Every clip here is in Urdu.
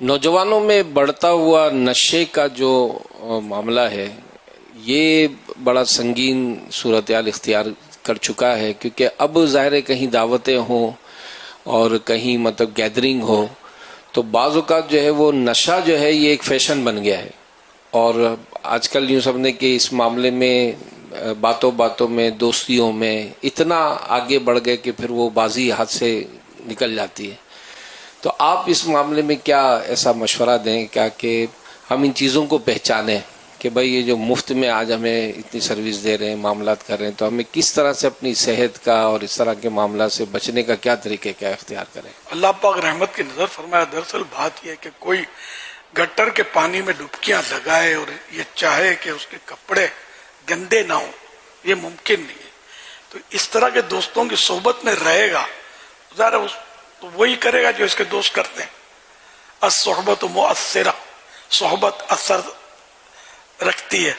نوجوانوں میں بڑھتا ہوا نشے کا جو معاملہ ہے یہ بڑا سنگین صورتحال اختیار کر چکا ہے، کیونکہ اب ظاہر ہے کہیں دعوتیں ہوں اور کہیں مطلب گیدرنگ ہو تو بعض اوقات جو ہے وہ نشہ جو ہے یہ ایک فیشن بن گیا ہے، اور آج کل یوں سمجھیں کہ اس معاملے میں باتوں باتوں میں دوستیوں میں اتنا آگے بڑھ گئے کہ پھر وہ بازی ہاتھ سے نکل جاتی ہے۔ تو آپ اس معاملے میں کیا ایسا مشورہ دیں کیا کہ ہم ان چیزوں کو پہچانیں کہ بھائی یہ جو مفت میں آج ہمیں اتنی سروس دے رہے ہیں، معاملات کر رہے ہیں، تو ہمیں کس طرح سے اپنی صحت کا اور اس طرح کے معاملات سے بچنے کا کیا طریقہ کیا اختیار کریں؟ اللہ پاک رحمت کی نظر فرمایا، دراصل بات یہ ہے کہ کوئی گٹر کے پانی میں ڈبکیاں لگائے اور یہ چاہے کہ اس کے کپڑے گندے نہ ہوں، یہ ممکن نہیں ہے۔ تو اس طرح کے دوستوں کی صحبت میں رہے گا، ظاہر ہے تو وہی کرے گا جو اس کے دوست کرتے ہیں۔ الصحبت مؤثرہ، صحبت اثر رکھتی ہے،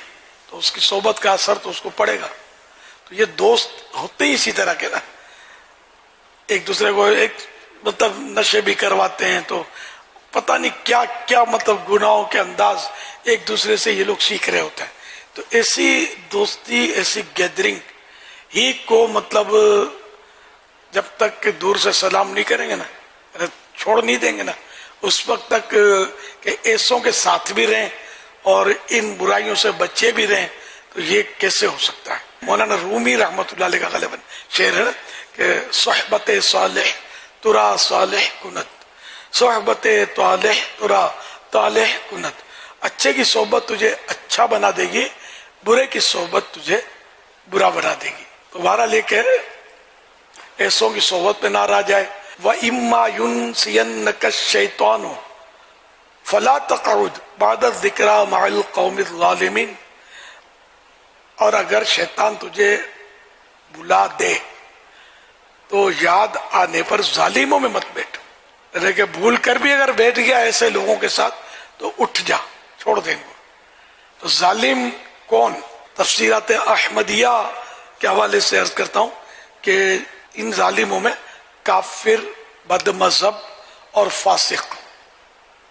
تو اس کی صحبت کا اثر تو اس کو پڑے گا۔ تو یہ دوست ہوتے ہی اسی طرح کے نا، ایک دوسرے کو ایک مطلب نشے بھی کرواتے ہیں، تو پتہ نہیں کیا کیا مطلب گناہوں کے انداز ایک دوسرے سے یہ لوگ سیکھ رہے ہوتے ہیں۔ تو ایسی دوستی، ایسی گیدرنگ ہی کو مطلب جب تک کہ دور سے سلام نہیں کریں گے نا، چھوڑ نہیں دیں گے نا، اس وقت تک کہ ایسوں کے ساتھ بھی رہیں اور ان برائیوں سے بچے بھی رہیں، تو یہ کیسے ہو سکتا ہے؟ مولانا رومی رحمۃ اللہ علیہ کا غالباً شعر ہے کہ صحبت صالح ترا صالح کنت، صحبت طالح ترا طالح کنت، اچھے کی صحبت تجھے اچھا بنا دے گی، برے کی صحبت تجھے برا بنا دے گی۔ تو بہرحال لے کے ایسوں کی صحبت پہ نہ رہ جائے۔ وَإِمَّا يُنْسِيَنَّكَ الشَّيْطَانُ فَلَا تَقْعُدْ بَعْدَ الذِّكْرَىٰ مَعَ الْقَوْمِ الظَّالِمِينَ، اور اگر شیطان تجھے بلا دے تو یاد آنے پر ظالموں میں مت بیٹھ، لیکن بھول کر بھی اگر بیٹھ گیا ایسے لوگوں کے ساتھ تو اٹھ جا، چھوڑ دیں گے۔ تو ظالم کون؟ تفسیرات احمدیہ کے حوالے سے عرض کرتا ہوں کہ ان ظالموں میں کافر، بد مذہب اور فاسق،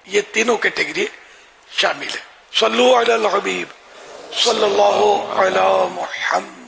یہ تینوں کیٹیگری شامل ہے۔ صلو علی الحبیب صلی اللہ علی محمد۔